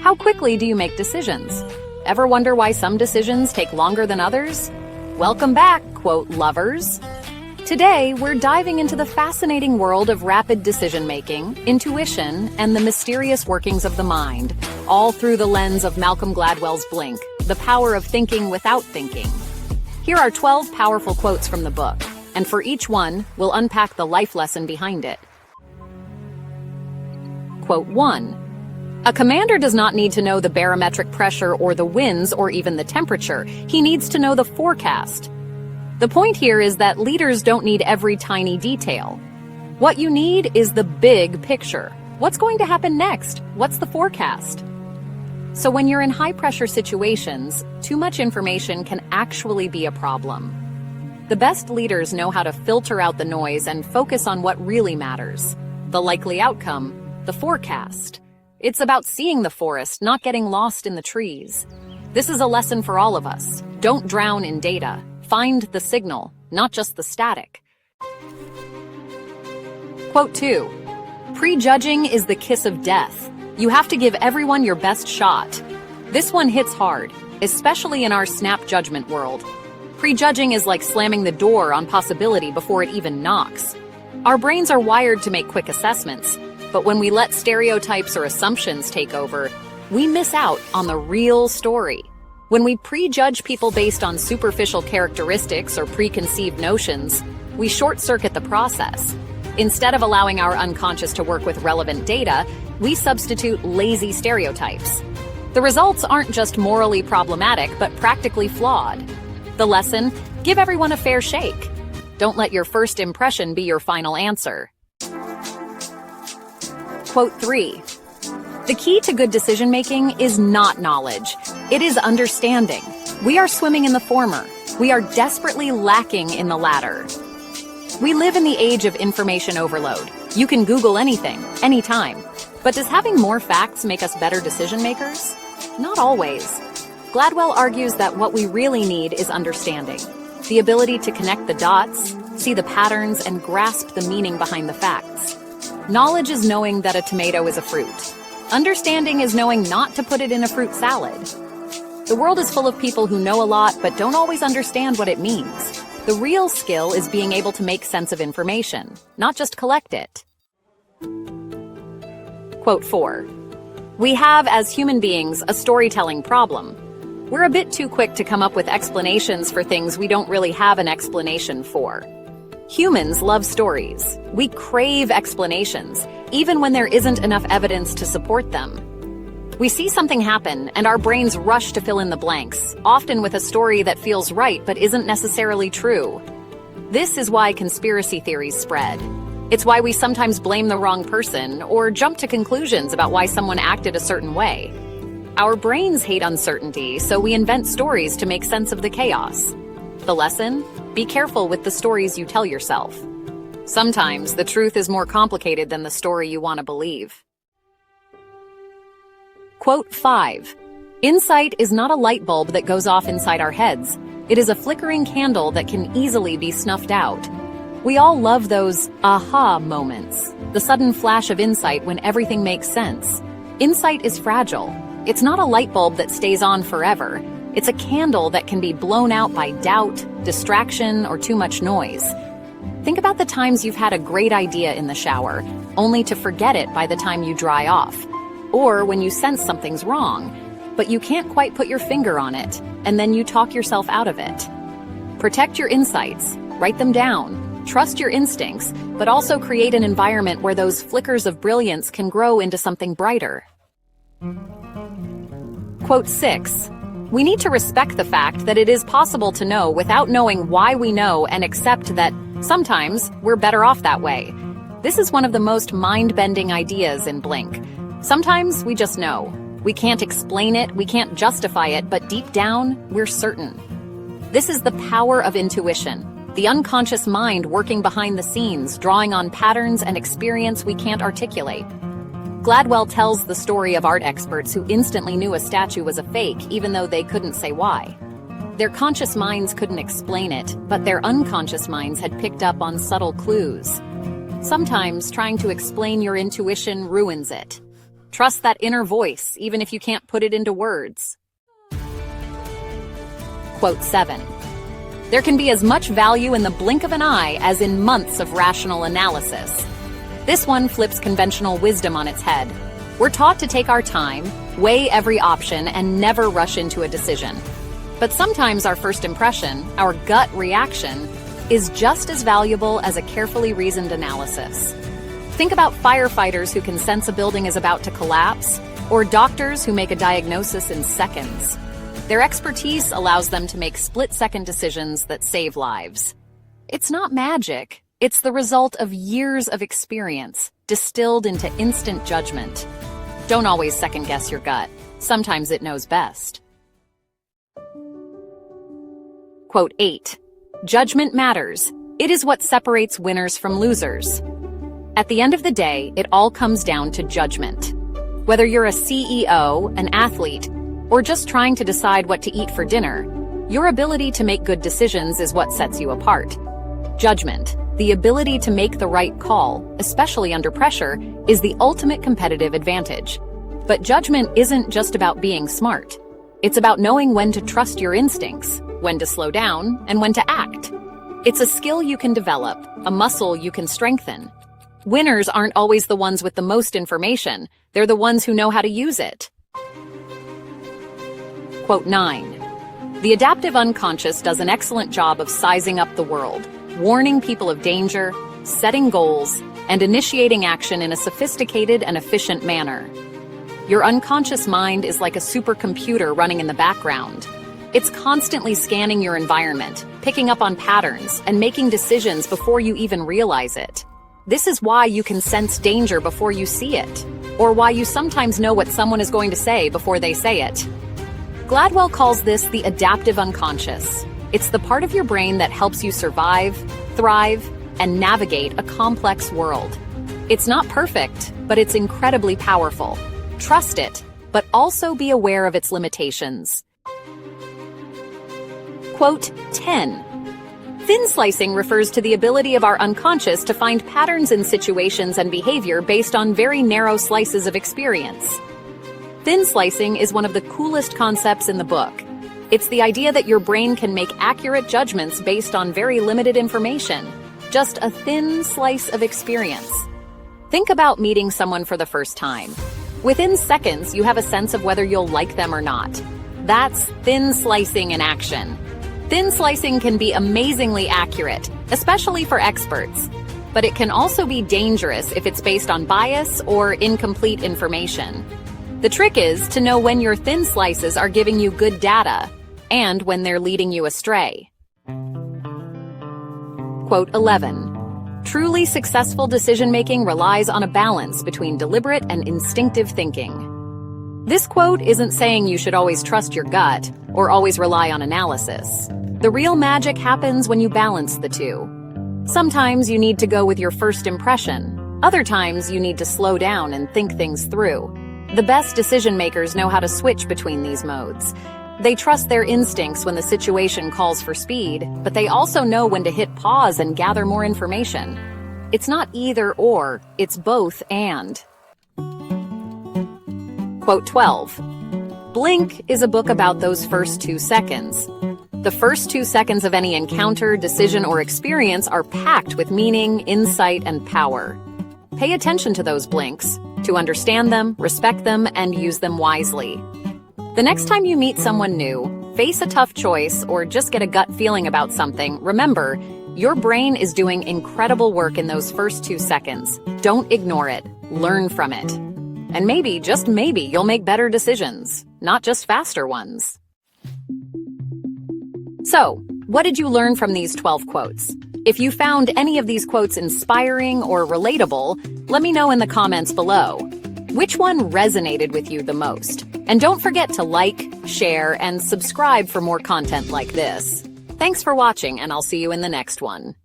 How quickly do you make decisions? Ever wonder why some decisions take longer than others? Welcome back, quote lovers. Today, we're diving into the fascinating world of rapid decision-making, intuition, and the mysterious workings of the mind, all through the lens of Malcolm Gladwell's Blink, The Power of Thinking Without Thinking. Here are 12 powerful quotes from the book, and for each one, we'll unpack the life lesson behind it. Quote 1. A commander does not need to know the barometric pressure or the winds or even the temperature. He needs to know the forecast. The point here is that leaders don't need every tiny detail. What you need is the big picture. What's going to happen next? What's the forecast? So when you're in high-pressure situations, too much information can actually be a problem. The best leaders know how to filter out the noise and focus on what really matters. The likely outcome, the forecast. It's about seeing the forest, not getting lost in the trees. This is a lesson for all of us. Don't drown in data. Find the signal, not just the static. Quote 2. Prejudging is the kiss of death. You have to give everyone your best shot. This one hits hard, especially in our snap judgment world. Prejudging is like slamming the door on possibility before it even knocks. Our brains are wired to make quick assessments, but when we let stereotypes or assumptions take over, we miss out on the real story. When we prejudge people based on superficial characteristics or preconceived notions, we short-circuit the process. Instead of allowing our unconscious to work with relevant data, we substitute lazy stereotypes. The results aren't just morally problematic, but practically flawed. The lesson: give everyone a fair shake. Don't let your first impression be your final answer. Quote 3. The key to good decision-making is not knowledge. It is understanding. We are swimming in the former. We are desperately lacking in the latter. We live in the age of information overload. You can Google anything, anytime. But does having more facts make us better decision-makers? Not always. Gladwell argues that what we really need is understanding. The ability to connect the dots, see the patterns, and grasp the meaning behind the facts. Knowledge is knowing that a tomato is a fruit. Understanding is knowing not to put it in a fruit salad. The world is full of people who know a lot but don't always understand what it means. The real skill is being able to make sense of information, not just collect it. Quote 4. We have, as human beings, a storytelling problem. We're a bit too quick to come up with explanations for things we don't really have an explanation for. Humans love stories. We crave explanations, even when there isn't enough evidence to support them. We see something happen, and our brains rush to fill in the blanks, often with a story that feels right but isn't necessarily true. This is why conspiracy theories spread. It's why we sometimes blame the wrong person or jump to conclusions about why someone acted a certain way. Our brains hate uncertainty, so we invent stories to make sense of the chaos. The lesson? Be careful with the stories you tell yourself. Sometimes the truth is more complicated than the story you want to believe. Quote 5. Insight is not a light bulb that goes off inside our heads. It is a flickering candle that can easily be snuffed out. We all love those aha moments, the sudden flash of insight when everything makes sense. Insight is fragile. It's not a light bulb that stays on forever. It's a candle that can be blown out by doubt, distraction, or too much noise. Think about the times you've had a great idea in the shower, only to forget it by the time you dry off. Or when you sense something's wrong, but you can't quite put your finger on it, and then you talk yourself out of it. Protect your insights, write them down, trust your instincts, but also create an environment where those flickers of brilliance can grow into something brighter. Quote 6. We need to respect the fact that it is possible to know without knowing why we know and accept that sometimes we're better off that way. This is one of the most mind-bending ideas in Blink. Sometimes we just know. We can't explain it, we can't justify it, but deep down, we're certain. This is the power of intuition, the unconscious mind working behind the scenes, drawing on patterns and experience we can't articulate. Gladwell tells the story of art experts who instantly knew a statue was a fake, even though they couldn't say why. Their conscious minds couldn't explain it, but their unconscious minds had picked up on subtle clues. Sometimes trying to explain your intuition ruins it. Trust that inner voice, even if you can't put it into words. Quote 7. There can be as much value in the blink of an eye as in months of rational analysis. This one flips conventional wisdom on its head. We're taught to take our time, weigh every option, and never rush into a decision. But sometimes our first impression, our gut reaction, is just as valuable as a carefully reasoned analysis. Think about firefighters who can sense a building is about to collapse, or doctors who make a diagnosis in seconds. Their expertise allows them to make split-second decisions that save lives. It's not magic. It's the result of years of experience, distilled into instant judgment. Don't always second-guess your gut. Sometimes it knows best. Quote 8. Judgment matters. It is what separates winners from losers. At the end of the day, it all comes down to judgment. Whether you're a CEO, an athlete, or just trying to decide what to eat for dinner, your ability to make good decisions is what sets you apart. Judgment, the ability to make the right call, especially under pressure, is the ultimate competitive advantage. But judgment isn't just about being smart. It's about knowing when to trust your instincts, when to slow down, and when to act. It's a skill you can develop, a muscle you can strengthen. Winners aren't always the ones with the most information. They're the ones who know how to use it. Quote 9. The adaptive unconscious does an excellent job of sizing up the world, warning people of danger, setting goals, and initiating action in a sophisticated and efficient manner. Your unconscious mind is like a supercomputer running in the background. It's constantly scanning your environment, picking up on patterns, and making decisions before you even realize it. This is why you can sense danger before you see it, or why you sometimes know what someone is going to say before they say it. Gladwell calls this the adaptive unconscious. It's the part of your brain that helps you survive, thrive, and navigate a complex world. It's not perfect, but it's incredibly powerful. Trust it, but also be aware of its limitations. Quote 10. Thin slicing refers to the ability of our unconscious to find patterns in situations and behavior based on very narrow slices of experience. Thin slicing is one of the coolest concepts in the book. It's the idea that your brain can make accurate judgments based on very limited information, just a thin slice of experience. Think about meeting someone for the first time. Within seconds, you have a sense of whether you'll like them or not. That's thin slicing in action. Thin slicing can be amazingly accurate, especially for experts, but it can also be dangerous if it's based on bias or incomplete information. The trick is to know when your thin slices are giving you good data and when they're leading you astray. Quote 11. Truly successful decision-making relies on a balance between deliberate and instinctive thinking. This quote isn't saying you should always trust your gut or always rely on analysis. The real magic happens when you balance the two. Sometimes you need to go with your first impression. Other times you need to slow down and think things through. The best decision-makers know how to switch between these modes. They trust their instincts when the situation calls for speed, but they also know when to hit pause and gather more information. It's not either or, it's both and. Quote 12. Blink is a book about those first 2 seconds. The first 2 seconds of any encounter, decision, or experience are packed with meaning, insight, and power. Pay attention to those blinks, to understand them, respect them, and use them wisely. The next time you meet someone new, face a tough choice, or just get a gut feeling about something, remember, your brain is doing incredible work in those first 2 seconds. Don't ignore it. Learn from it. And maybe, just maybe, you'll make better decisions, not just faster ones. So, what did you learn from these 12 quotes? If you found any of these quotes inspiring or relatable, let me know in the comments below. Which one resonated with you the most? And don't forget to like, share, and subscribe for more content like this. Thanks for watching, and I'll see you in the next one.